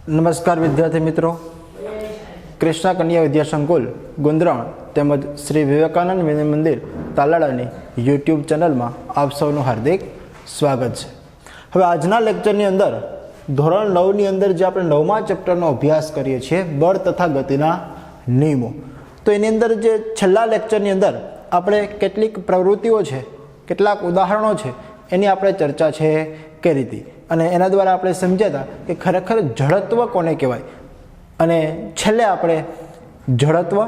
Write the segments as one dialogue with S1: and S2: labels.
S1: नमस्कार विद्यार्थी मित्रों, कृष्णा कन्या विद्या संकुल गुंद्राण તેમજ श्री विवेकानंद विनय मंदिर तालाळानी यूट्यूब चैनल में आप सौનું हार्दिक स्वागत है। હવે આજના લેક્ચરની અંદર ધોરણ 9 ની અંદર જે આપણે 9મા ચેપ્ટરનો અભ્યાસ કરીએ છીએ બળ તથા ગતિના નિયમો, તો એની અંદર જે છેલ્લા લેક્ચરની અંદર આપણે કેટલીક પ્રવૃત્તિઓ છે, કેટલાક ઉદાહરણો છે એની આપણે ચર્ચા છે કરી હતી અને એના દ્વારા આપણે સમજ્યા હતા કે ખરેખર જડત્વ કોને કહેવાય અને છેલ્લે આપણે જડત્વ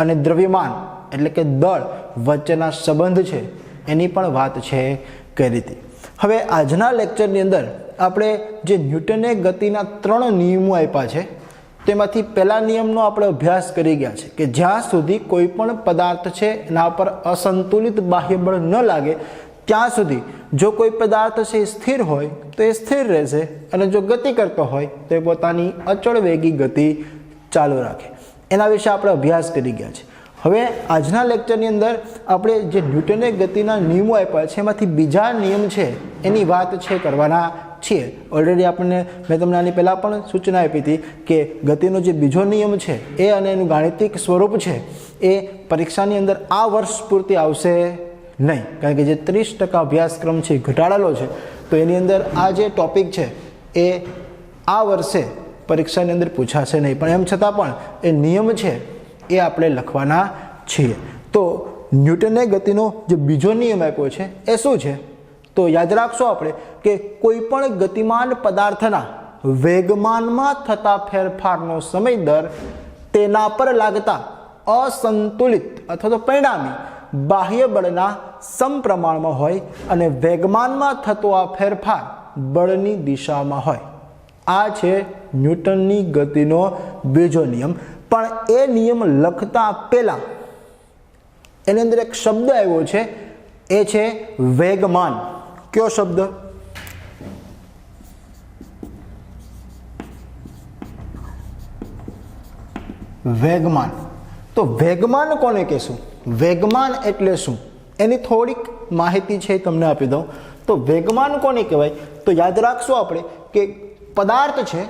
S1: અને દ્રવ્યમાન એટલે કે દળ વચ્ચેના સંબંધ છે એની પણ વાત છે કરી હતી। હવે આજના લેક્ચરની અંદર આપણે જે ન્યૂટને ગતિના 3 નિયમો આપ્યા છે તેમાંથી પહેલા નિયમનો આપણે અભ્યાસ કરી ગયા છે કે જ્યાં સુધી કોઈ પણ પદાર્થ છે એના પર અસંતુલિત બાહ્ય બળ ન લાગે ત્યાં સુધી જો કોઈ પદાર્થ છે સ્થિર હોય તો એ સ્થિર રહેશે અને જો ગતિ કરતો હોય તો એ પોતાની અચળ વેગી ગતિ ચાલુ રાખે। એના વિશે આપણે અભ્યાસ કરી ગયા છે। હવે આજના લેક્ચરની અંદર આપણે જે ન્યૂટને ગતિના નિયમો આપ્યા છે એમાંથી બીજા નિયમ છે એની વાત છે કરવાના છીએ। ઓલરેડી આપણને મેં તમને આની પહેલાં પણ સૂચના આપી હતી કે ગતિનો જે બીજો નિયમ છે એ અને એનું ગાણિતિક સ્વરૂપ છે એ પરીક્ષાની અંદર આ વર્ષ પૂરતી આવશે નહીં, કારણ કે જે 30% અભ્યાસક્રમ છે ઘટાડેલો છે તો એની અંદર આ જે ટોપિક છે એ આ વર્ષે પરીક્ષાની અંદર પૂછાશે નહીં, પણ એમ છતાં પણ એ નિયમ છે એ આપણે લખવાના છીએ। તો ન્યૂટને ગતિનો જે બીજો નિયમ આપ્યો છે એ શું છે તો યાદ રાખશો આપણે કે કોઈ પણ ગતિમાન પદાર્થના વેગમાનમાં થતા ફેરફારનો સમય દર તેના પર લાગતા અસંતુલિત અથવા તો પરિણામી બાહ્ય બળના સમપ્રમાણમાં હોય અને વેગમાનમાં થતો આ ફેરફાર બળની દિશામાં હોય। આ છે ન્યૂટનની ગતિનો બીજો નિયમ। પણ એ નિયમ લખતા પહેલા એની અંદર એક શબ્દ આવ્યો છે, એ છે વેગમાન। કયો શબ્દ? વેગમાન। તો વેગમાન કોને કહેશું? વેગમાન એટલે શું એની થોડીક માહિતી છે તમને આપી દઉં। તો વેગમાન કોને કહેવાય તો યાદ રાખશું આપણે કે પદાર્થ છે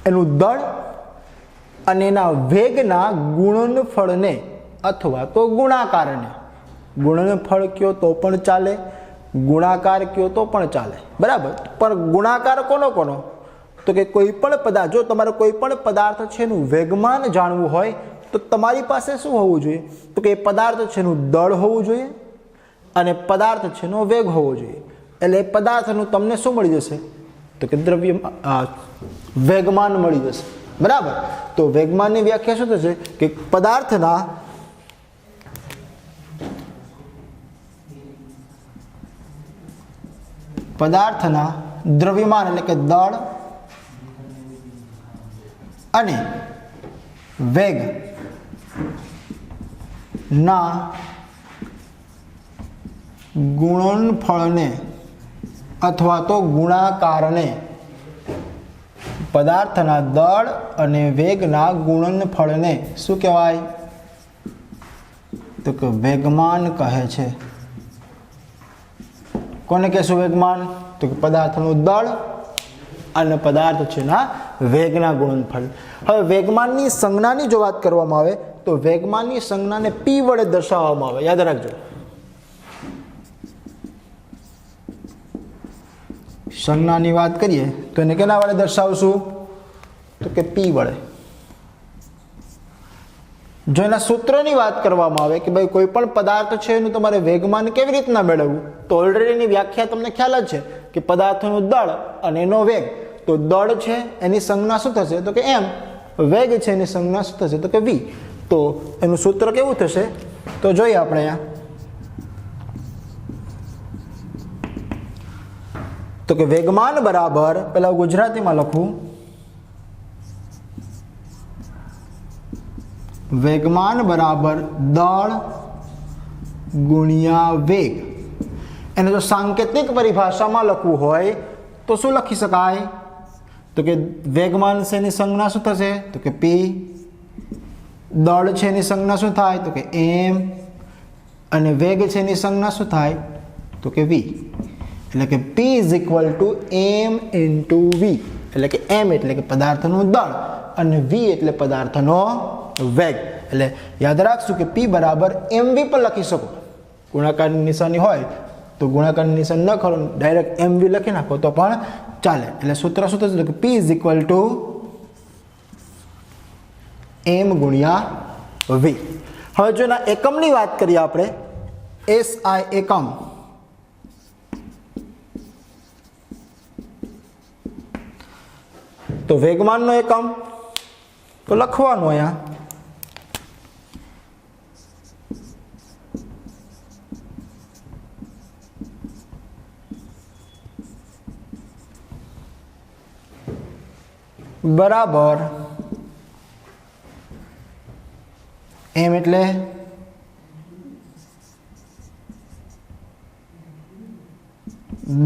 S1: એનું દળ અને એના વેગના ગુણનફળને અથવા તો ગુણાકારને, ગુણનફળ કયો તો પણ ચાલે, ગુણાકાર કયો તો પણ ચાલે, બરાબર। પણ ગુણાકાર કોનો કોનો તો કે કોઈ પણ પદાર્થ, જો તમારે કોઈ પણ પદાર્થ છે એનું વેગમાન જાણવું હોય તો તમારી પાસે શું હોવું જોઈએ તો કે એ પદાર્થ છે એનું દળ હોવું જોઈએ અને પદાર્થ છે એનો વેગ હોવો જોઈએ। એટલે એ પદાર્થનું તમને શું મળી જશે તો કે વેગમાન મળી જશે, બરાબર। તો વેગમાનની વ્યાખ્યા શું થશે કે પદાર્થના દ્રવ્યમાન એટલે કે દળ અને વેગ ના ગુણનફળને અથવા તો ગુણાકારને, પદાર્થના દળ અને વેગના ગુણનફળને શું કહેવાય તો કે વેગમાન કહે છે। કોને કહેશું વેગમાન તો કે પદાર્થનું દળ અને પદાર્થ છે ના વેગના ગુણનફળ। હવે વેગમાનની સંજ્ઞાની જો વાત કરવામાં આવે તો વેગમાનની સંજ્ઞાને p વડે દર્શાવવામાં આવે, યાદ રાખજો। સંજ્ઞાની વાત કરીએ તો એને કેના વડે દર્શાવશું તો કે p વડે। જો એના સૂત્રની વાત કરવામાં આવે કે ભાઈ કોઈ પણ પદાર્થ છે એનું તમારે વેગમાન કેવી રીતના મેળવવું તો ઓલરેડી એની વ્યાખ્યા તમને ખ્યાલ જ છે કે પદાર્થનું દળ અને એનો વેગ। તો દળ છે એની સંજ્ઞા શું થશે તો કે m, વેગ છે એની સંજ્ઞા શું થશે તો કે v। તો એનું સૂત્ર કેવું થશે તો જોઈએ આપણે અહીંયા તો કે વેગમાન બરાબર, પેલા ગુજરાતીમાં લખું, વેગમાન બરાબર દળ ગુણ્યા વેગ। એને જો સાંકેતિક પરિભાષામાં લખવું હોય તો શું લખી શકાય તો કે વેગમાન છે એની સંજ્ઞા શું થશે તો કે p, દળ છે એની સંજ્ઞા શું થાય તો કે m અને વેગ છે એની સંજ્ઞા શું થાય તો કે v। એટલે કે P = m × v એટલે કે m એટલે કે પદાર્થનું દળ અને v એટલે પદાર્થનો વેગ. એટલે યાદ રાખશું કે p બરાબર mv પણ લખી શકો. ગુણાકારની નિશાની હોય તો ગુણાકારની નિશાની ન કરો, ડાયરેક્ટ mv લખી નાખો તો પણ ચાલે. એટલે સૂત્ર શું થશે કે p is equal to m ગુણ્યા v. હવે જો એના એકમની વાત કરીએ આપણે, SI એકમ, તો વેગમાનનો એકમ તો લખવાનું અહીંયા બરાબર m એટલે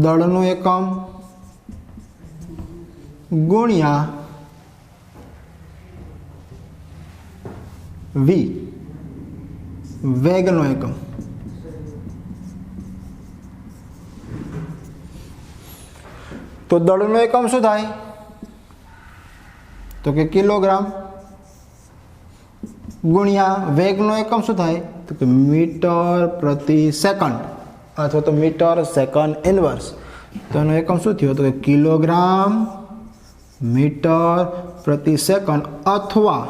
S1: દળનો એકમ ગુણ્યા v વેગનો એકમ. તો દળનો એકમ શું થાય તો કે કિલોગ્રામ ગુણ્યા વેગનો એકમ શું થાય તો કે મીટર પ્રતિ સેકન્ડ અથવા તો મીટર સેકન્ડ ઇન્વર્સ. તો એનો એકમ શું થયો તો કે કિલોગ્રામ મીટર પ્રતિ સેકન્ડ, અથવા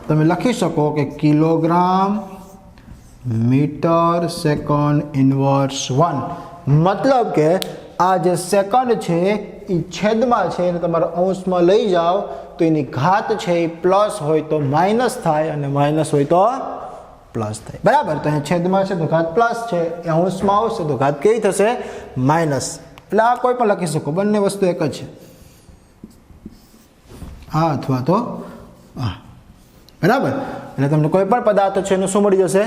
S1: તમે લખી શકો કે કિલોગ્રામ મીટર સેકન્ડ ઇન્વર્સ 1. મતલબ કે આ જે સેકન્ડ છે એ છેદમાં છે અને તમારે અંશમાં લઈ જાઓ તો એની ઘાત છે એ પ્લસ હોય તો માઇનસ થાય અને માઇનસ હોય તો પ્લસ થાય. બરાબર, તો અહીં છેદમાં છે તો ઘાત પ્લસ છે, એ અંશમાં આવશે તો ઘાત કેવી થશે માઇનસ. એટલે આ કોઈ પણ લખી શકો, બંને વસ્તુ એક જ છે, આ અથવા તો આ. બરાબર, એટલે તમને કોઈ પણ પદાર્થ છે એનું શું મળી જશે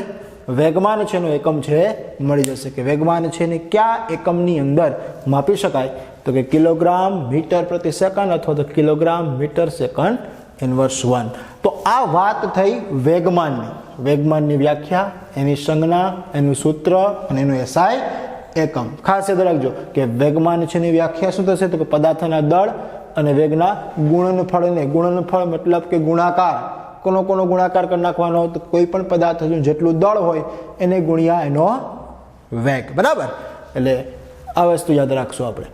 S1: વેગમાન છે એનું એકમ છે મળી જશે. કે વેગમાન છે ને કયા એકમની અંદર માપી શકાય તો કે કિલોગ્રામ મીટર પ્રતિ સેકન્ડ અથવા તો કિલોગ્રામ મીટર સેકન્ડ ઇન્વર્સ 1. તો આ વાત થઈ વેગમાનની. વેગમાનની વ્યાખ્યા, એની સંજ્ઞા, એનું સૂત્ર અને એનું SI એકમ. ખાસ યાદ રાખજો કે વેગમાન છે એની વ્યાખ્યા શું થશે તો કે પદાર્થના દળ અને વેગના ગુણનફળને, ગુણનફળ મતલબ કે ગુણાકાર, કોનો ગુણાકાર કરી નાખવાનો તો કોઈ પણ પદાર્થનું જેટલું દળ હોય એને ગુણ્યા એનો વેગ. બરાબર, એટલે આ વસ્તુ યાદ રાખશું આપણે.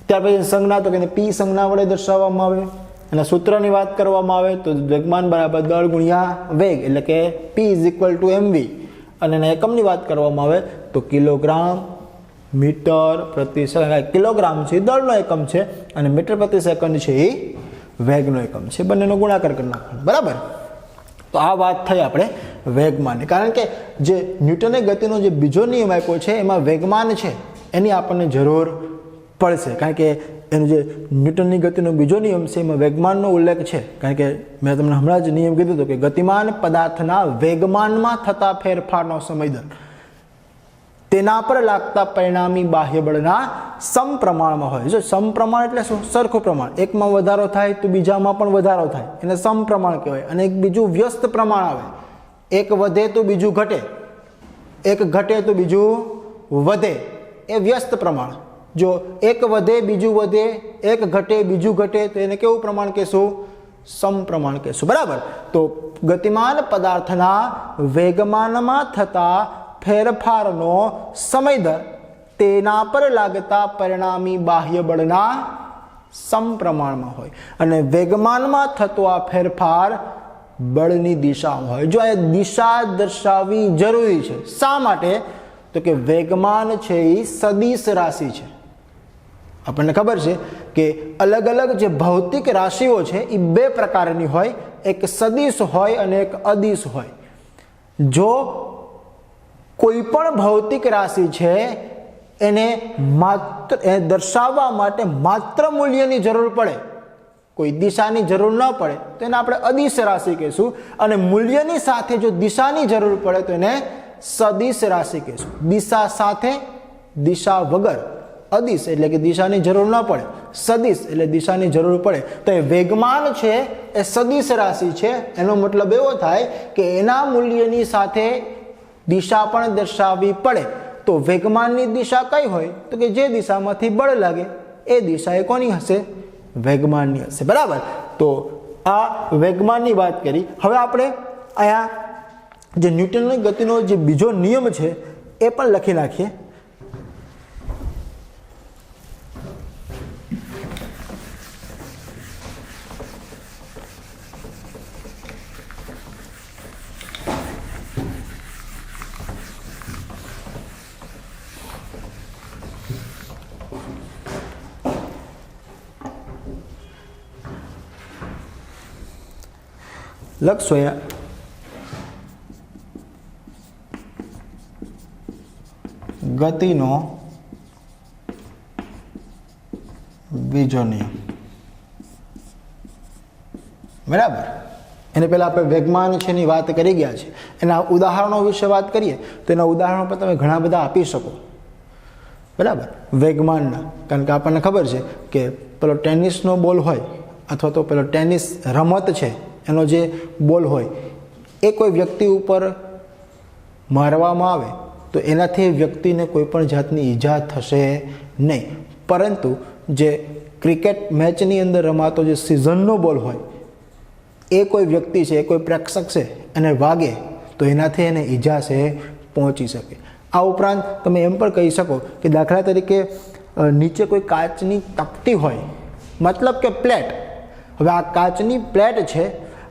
S1: ત્યાર પછી સંજ્ઞા તો કે p સંજ્ઞા વડે દર્શાવવામાં આવે. એના સૂત્રની વાત કરવામાં આવે તો વેગમાન બરાબર દળ ગુણ્યા વેગ, એટલે કે p is equal to mv. અને એના એકમની વાત કરવામાં આવે તો કિલોગ્રામ મીટર પ્રતિ સેકન્ડ. કિલોગ્રામ છે દળનો એકમ છે અને મીટર પ્રતિ સેકન્ડ છે એ વેગનો એકમ છે. બંનેનો ગુણાકાર કરી નાખવાનો. બરાબર, તો આ વાત થઈ આપણે વેગમાનની. કારણ કે જે ન્યૂટને ગતિનો જે બીજો નિયમ આપ્યો છે એમાં વેગમાન છે એની આપણને જરૂર પડશે. કારણ કે એનો જે ન્યૂટનની ગતિનો બીજો નિયમ છે એમાં વેગમાનનો ઉલ્લેખ છે. કારણ કે મેં તમને હમણાં જ નિયમ કીધું હતું કે ગતિમાન પદાર્થના વેગમાનમાં થતા ફેરફારનો સમય દર તેના પર લાગતા પરિણામી બાહ્ય બળના સમપ્રમાણમાં હોય. જો સમપ્રમાણ એટલે શું? સરખું પ્રમાણ. એકમાં વધારો થાય તો બીજામાં પણ વધારો થાય, એને સમપ્રમાણ કહેવાય. અને એક બીજું વ્યસ્ત પ્રમાણ આવે, એક વધે તો બીજું ઘટે, એક ઘટે તો બીજું વધે, એ વ્યસ્ત પ્રમાણ. જો એક વધે બીજું વધે, એક ઘટે બીજું ઘટે તો એને કેવું પ્રમાણ કહેશું? સમપ્રમાણ કહેશું. બરાબર, તો ગતિમાન પદાર્થના વેગમાનમાં થતા ફેરફારનો સમય દર તેના પર લાગતા પરિણામી બાહ્ય બળના સમપ્રમાણમાં હોય. અને વેગમાનમાં થતો આ ફેરફાર બળની દિશામાં હોય. જો આ દિશા દર્શાવવી જરૂરી છે. શા માટે? તો કે વેગમાન છે એ સદિશ રાશિ છે. આપણને ખબર છે કે અલગ અલગ જે ભૌતિક રાશિઓ છે એ બે પ્રકારની હોય, એક સદિશ હોય અને એક અદિશ હોય. જો કોઈ પણ ભૌતિક રાશિ છે એને માત્ર દર્શાવવા માટે માત્ર મૂલ્યની જરૂર પડે, કોઈ દિશાની જરૂર ન પડે તો એને આપણે અદિશ રાશિ કહીશું. અને મૂલ્યની સાથે જો દિશાની જરૂર પડે તો એને સદિશ રાશિ કહીશું. દિશા સાથે, દિશા વગર અદિશ એટલે કે દિશાની જરૂર ન પડે, સદિશ એટલે દિશાની જરૂર પડે. તો એ વેગમાન છે એ સદિશ રાશિ છે. એનો મતલબ એવો થાય કે એના મૂલ્યની સાથે દિશા પણ દર્શાવવી પડે. તો વેગમાનની દિશા કઈ હોય તો કે જે દિશામાંથી બળ લાગે એ દિશા એ કોની હશે? વેગમાનની હશે, બરાબર. તો આ વેગમાનની વાત કરી. હવે આપણે અહીંયા જે ન્યૂટનની ગતિનો જે બીજો નિયમ છે એ પણ લખી નાખીએ. લખશો અહીંયા ગતિનો બીજો નિયમ, બરાબર. એને પહેલા આપણે વેગમાન છે એની વાત કરી ગયા છે. એના ઉદાહરણો વિશે વાત કરીએ તો એના ઉદાહરણો પણ તમે ઘણા બધા આપી શકો, બરાબર, વેગમાનના. કારણ કે આપણને ખબર છે કે પેલો ટેનિસનો બોલ હોય અથવા તો પેલો ટેનિસ રમત છે એનો જે બોલ હોય એ કોઈ વ્યક્તિ ઉપર મારવામાં આવે તો એનાથી વ્યક્તિને કોઈ પણ જાતની ઈજા થશે નહીં. પરંતુ જે ક્રિકેટ મેચની અંદર રમાતો જે સિઝનનો બોલ હોય એ કોઈ વ્યક્તિ છે, એ કોઈ પ્રેક્ષક છે એને વાગે તો એનાથી એને ઈજા છે પહોંચી શકે. આ ઉપરાંત તમે એમ પણ કહી શકો કે દાખલા તરીકે નીચે કોઈ કાચની તકતી હોય, મતલબ કે પ્લેટ. હવે આ કાચની પ્લેટ છે,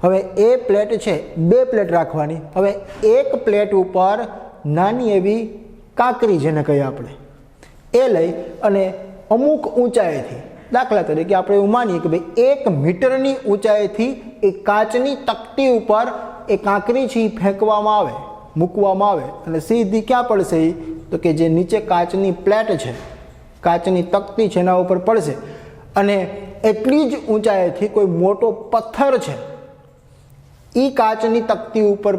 S1: હવે એ પ્લેટ છે, બે પ્લેટ રાખવાની. હવે એક પ્લેટ ઉપર નાની એવી કાંકરી જેને કહીએ આપણે એ લઈ અને અમુક ઊંચાઈથી, દાખલા તરીકે આપણે એવું માનીએ કે ભાઈ 1 મીટરની ઊંચાઈથી એ કાચની તકતી ઉપર એ કાંકરી છે ફેંકવામાં આવે, મૂકવામાં આવે અને સીધી ક્યાં પડશે? તો કે જે નીચે કાચની પ્લેટ છે, કાચની તકતી છે એના ઉપર પડશે. અને એટલી જ ઊંચાઈથી કોઈ મોટો પથ્થર છે એ કાચની તકતી ઉપર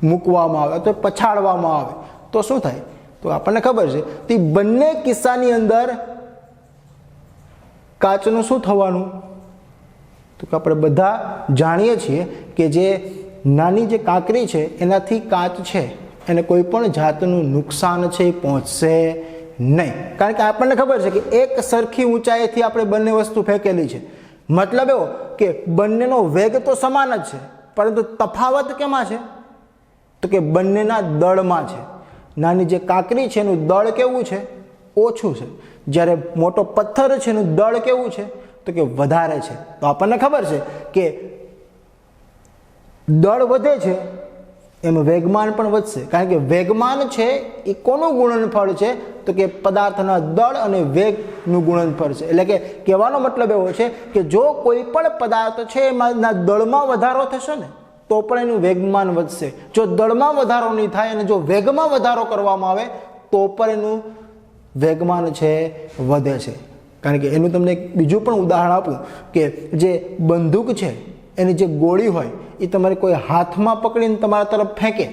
S1: મૂકવામાં આવે તો પછાડવામાં આવે તો શું થાય? તો આપણને ખબર છે તે બંને કિસ્સાની અંદર કાચનું શું થવાનું? તો કે આપણે બધા જાણીએ છીએ કે જે નાની જે કાંકરી છે એનાથી કાચ છે એને કોઈ પણ જાતનું નુકસાન છે એ પહોંચશે નહીં. કારણ કે આપણને ખબર છે કે એક સરખી ઊંચાઈથી આપણે બંને વસ્તુ ફેંકેલી છે. મતલબ એવો કે બંનેનો વેગ તો સમાન જ છે, પરંતુ તફાવત કેમાં છે? તો કે બંનેના દળમાં છે. નાની જે કાંકરી છે એનું દળ કેવું છે? ઓછું છે. જ્યારે મોટો પથ્થર છે એનું દળ કેવું છે? તો કે વધારે છે. તો આપણને ખબર છે કે દળ વધે છે એમ વેગમાન પણ વધશે. કારણ કે વેગમાન છે એ કોનું ગુણનફળ છે? તો કે પદાર્થના દળ અને વેગનું ગુણનફળ છે. એટલે કે કહેવાનો મતલબ એવો છે કે જો કોઈ પણ પદાર્થ છે એમાંના દળમાં વધારો થશે ને તો પણ એનું વેગમાન વધશે. જો દળમાં વધારો નહીં થાય અને જો વેગમાં વધારો કરવામાં આવે તો પણ એનું વેગમાન છે વધે છે. કારણ કે એનું તમને બીજું પણ ઉદાહરણ આપું કે જે બંદૂક છે એની જે ગોળી હોય એ તમારે કોઈ હાથમાં પકડીને તમારા તરફ ફેંકે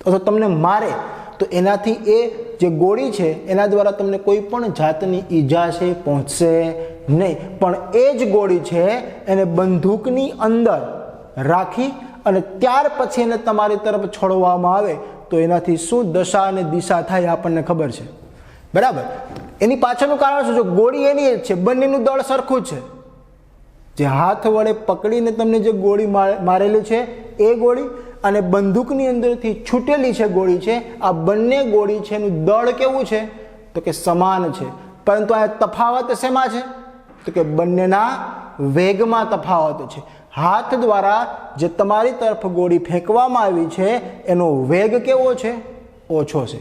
S1: અથવા તમને મારે તો એનાથી એ જે ગોળી છે એના દ્વારા તમને કોઈ પણ જાતની ઈજા છે પહોંચશે નહીં. પણ એ જ ગોળી છે એને બંદૂકની અંદર રાખી અને ત્યાર પછી એને તમારી તરફ છોડવામાં આવે તો એનાથી શું દશા અને દિશા થાય આપણને ખબર છે, બરાબર. એની પાછળનું કારણ શું છે? ગોળી એની જ છે, બંનેનું દળ સરખું જ છે. જે હાથ વડે પકડીને તમને જે ગોળી મારેલી છે એ ગોળી અને બંદૂકની અંદરથી છૂટેલી છે ગોળી છે, આ બંને ગોળી છે એનું દળ કેવું છે? તો કે સમાન છે. પરંતુ આ તફાવત શેમાં છે? તો કે બંનેના વેગમાં તફાવત છે. હાથ દ્વારા જે તમારી તરફ ગોળી ફેંકવામાં આવી છે એનો વેગ કેવો છે? ઓછો છે.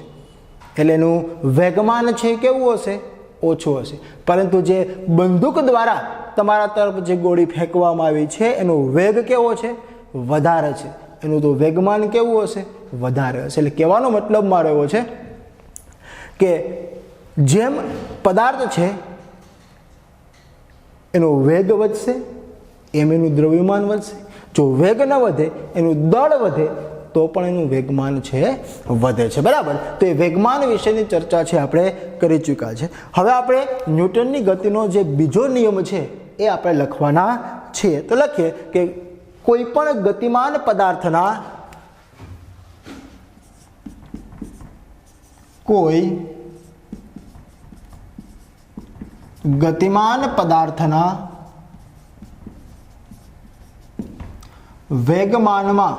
S1: એટલે એનું વેગમાન છે કેવું હશે? ઓછું હશે. પરંતુ જે બંદૂક દ્વારા તમારા તરફ જે ગોળી ફેંકવામાં આવી છે એનો વેગ કેવો છે? વધારે છે. એનું તો વેગમાન કેવું હશે? વધારે હશે. એટલે કહેવાનો મતલબ મારો એવો છે કે જેમ પદાર્થ છે એનો વેગ વધશે એમ એનું દ્રવ્યમાન વધશે. જો વેગ ન વધે, એનું દળ વધે તો પણ એનું વેગમાન છે વધે છે, બરાબર. તો એ વેગમાન વિશેની ચર્ચા છે આપણે કરી ચૂક્યા છે. હવે આપણે ન્યૂટનની ગતિનો જે બીજો નિયમ છે એ આપણે લખવાના છીએ. તો લખીએ કે કોઈ પણ ગતિમાન પદાર્થના કોઈ ગતિમાન પદાર્થના વેગમાનમાં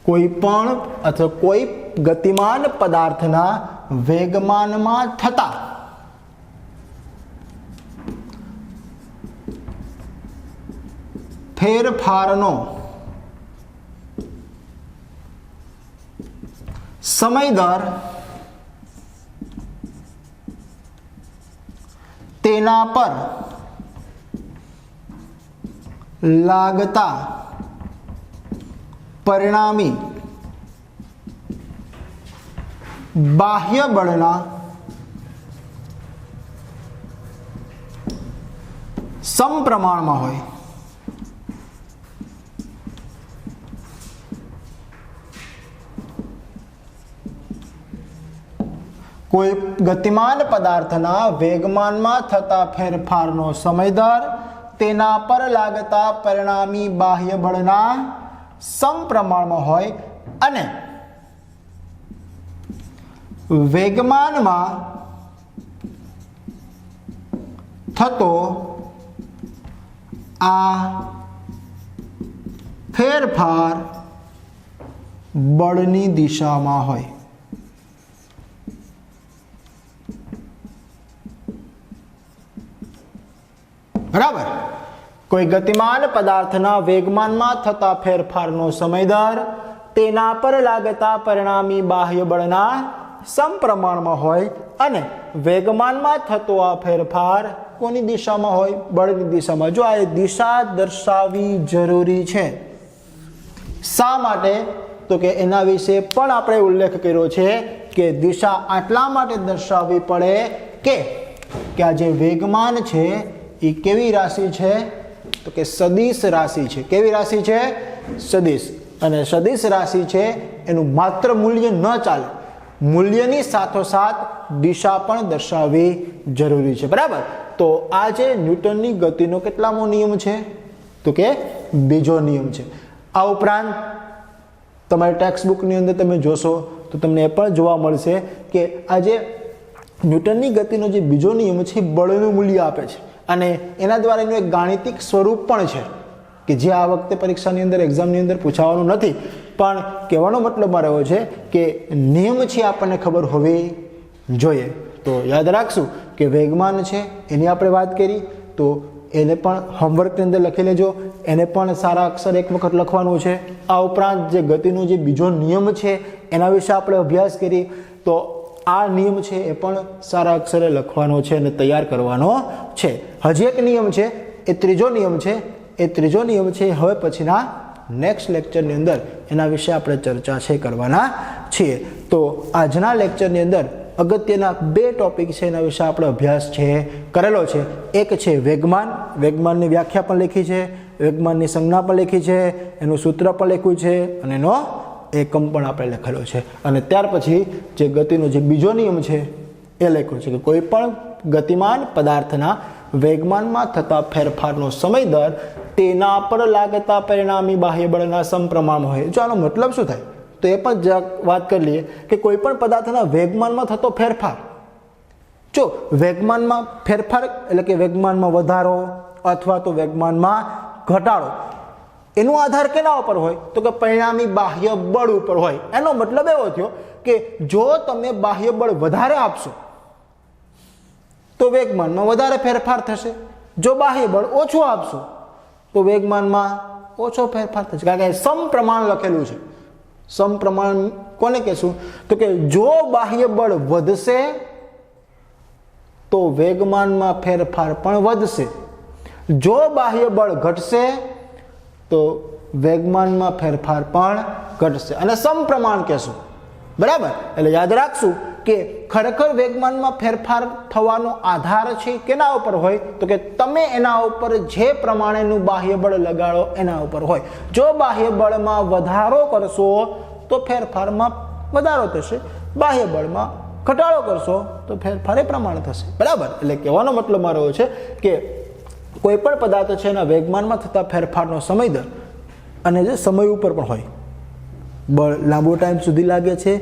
S1: કોઈ પણ અથવા કોઈ ગતિમાન પદાર્થના વેગમાનમાં થતા ફેરફારનો સમય દર તેના પર લાગતા પરિણામી બાહ્ય બળના સમપ્રમાણમાં હોય. કોઈ ગતિમાન પદાર્થના વેગમાનમાં થતા ફેરફારનો સમય દર તેના પર લાગતા પરિણામી બાહ્ય બળના સમપ્રમાણમાં હોય અને વેગમાનમાં થતો આ ફેરફાર બળની દિશામાં હોય. બરાબર. કોઈ ગતિમાન પદાર્થના વેગમાનમાં થતા ફેરફારનો સમય દર તેના પર લાગતા પરિણામી બાહ્ય બળના સમપ્રમાણમાં હોય અને વેગમાનમાં થતો આ ફેરફાર કોની દિશામાં હોય? બળની દિશામાં. જો આ દિશા દર્શાવવી જરૂરી છે. શા માટે? તો કે એના વિશે પણ આપણે ઉલ્લેખ કર્યો છે કે દિશા આટલા માટે દર્શાવવી પડે કે આ જે વેગમાન છે એ કેવી રાશિ છે? તો કે સદિશ રાશિ છે. કેવી રાશિ છે? સદિશ. અને સદિશ રાશિ છે એનું માત્ર મૂલ્ય ન ચાલે, મૂલ્યની સાથોસાથ દિશા પણ દર્શાવવી જરૂરી છે. બરાબર. તો આ જે ન્યૂટનની ગતિનો કેટલામો નિયમ છે? તો કે બીજો નિયમ છે. આ ઉપરાંત તમારી ટેક્સ્ટ બુકની અંદર તમે જોશો તો તમને એ પણ જોવા મળશે કે આ જે ન્યૂટનની ગતિનો જે બીજો નિયમ છે બળનું મૂલ્ય આપે છે અને એના દ્વારા એનું એક ગાણિતિક સ્વરૂપ પણ છે કે જે આ વખતે પરીક્ષાની અંદર એક્ઝામની અંદર પૂછાવાનું નથી. પણ કહેવાનો મતલબ મારો એવો છે કે નિયમ છે આપણને ખબર હોવી જોઈએ. તો યાદ રાખશું કે વેગમાન છે એની આપણે વાત કરી તો એને પણ હોમવર્કની અંદર લખી લેજો. એને પણ સારા અક્ષર એક વખત લખવાનું છે. આ ઉપરાંત જે ગતિનો જે બીજો નિયમ છે એના વિશે આપણે અભ્યાસ કરી તો આ નિયમ છે એ પણ સારા અક્ષરે લખવાનો છે અને તૈયાર કરવાનો છે. હજી એક નિયમ છે એ ત્રીજો નિયમ છે. એ ત્રીજો નિયમ છે હવે પછીના નેક્સ્ટ લેક્ચરની અંદર એના વિશે આપણે ચર્ચા છે કરવાના છીએ. તો આજના લેક્ચરની અંદર અગત્યના બે ટોપિક છે એના વિશે આપણે અભ્યાસ છે કરેલો છે. એક છે વેગમાન. વેગમાનની વ્યાખ્યા પણ લખી છે, વેગમાનની સંજ્ઞા પણ લખી છે, એનું સૂત્ર પણ લખ્યું છે અને એનો એકમ પણ આપણે લખેલો છે. અને ત્યાર પછી જે ગતિનો જે બીજો નિયમ છે એ લખ્યો છે કે કોઈ પણ ગતિમાન પદાર્થના વેગમાનમાં થતા ફેરફારનો સમય દર તેના પર લાગતા પરિણામી બાહ્ય બળના સમપ્રમાણમાં હોય. જો આનો મતલબ શું થાય તો એ પણ વાત કરી લઈએ કે કોઈ પણ પદાર્થના વેગમાનમાં થતો ફેરફાર, જો વેગમાનમાં ફેરફાર એટલે કે વેગમાનમાં વધારો અથવા તો વેગમાનમાં ઘટાડો, એનો આધાર કેના ઉપર હોય તો કે પરિણામી બાહ્ય બળ ઉપર હોય. એનો મતલબ એવો થયો કે જો તમે બાહ્ય બળ વધારે આપશો તો વેગમાનમાં વધારે ફેરફાર થશે, જો બાહ્ય બળ ઓછું આપશો તો વેગમાનમાં ઓછો ફેરફાર થશે. કારણ કે સમપ્રમાણ લખેલું છે. સમપ્રમાણ કોને કહેશું તો કે જો બાહ્ય બળ વધશે તો વેગમાનમાં ફેરફાર પણ વધશે, જો બાહ્ય બળ ઘટશે તો વેગમાનમાં ફેરફાર પણ ઘટશે અને સમપ્રમાણ કહેશું. બરાબર. એટલે યાદ રાખશું કે ખરેખર વેગમાનમાં ફેરફાર થવાનો આધાર છે કેના ઉપર હોય તો કે તમે એના ઉપર જે પ્રમાણેનું બાહ્ય બળ લગાડો એના ઉપર હોય. જો બાહ્ય બળમાં વધારો કરશો તો ફેરફારમાં વધારો થશે, બાહ્ય બળમાં ઘટાડો કરશો તો ફેરફાર એ પ્રમાણે થશે. બરાબર. એટલે કહેવાનો મતલબ મારો છે કે કોઈ પણ પદાર્થ છે એના વેગમાનમાં થતા ફેરફારનો સમય દર અને જે સમય ઉપર પણ હોય, બળ લાંબો ટાઈમ સુધી લાગે છે,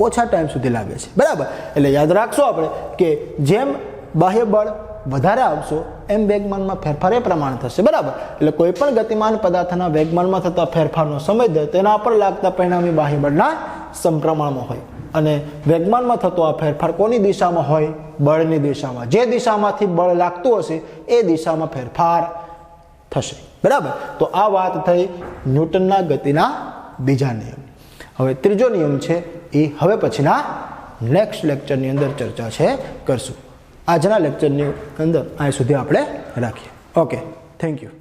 S1: ઓછા ટાઈમ સુધી લાગે છે, બરાબર. એટલે યાદ રાખશો આપણે કે જેમ બાહ્ય બળ વધારે આવશો એમ વેગમાનમાં ફેરફાર એ પ્રમાણે થશે, બરાબર. એટલે કોઈ પણ ગતિમાન પદાર્થના વેગમાનમાં થતા ફેરફારનો સમય દર તેના પર લાગતા પરિણામી બાહ્ય બળના સમપ્રમાણમાં હોય. અને વેગમાનમાં થતો આ ફેરફાર કોની દિશામાં હોય? બળની દિશામાં. જે દિશામાંથી બળ લાગતું હશે એ દિશામાં ફેરફાર થશે, બરાબર. તો આ વાત થઈ ન્યૂટનના ગતિના બીજા નિયમ. હવે ત્રીજો નિયમ છે એ હવે પછીના નેક્સ્ટ લેક્ચરની અંદર ચર્ચા છે કરશું. આજના લેક્ચરની અંદર અહીં સુધી આપણે રાખીએ. Okay, thank you.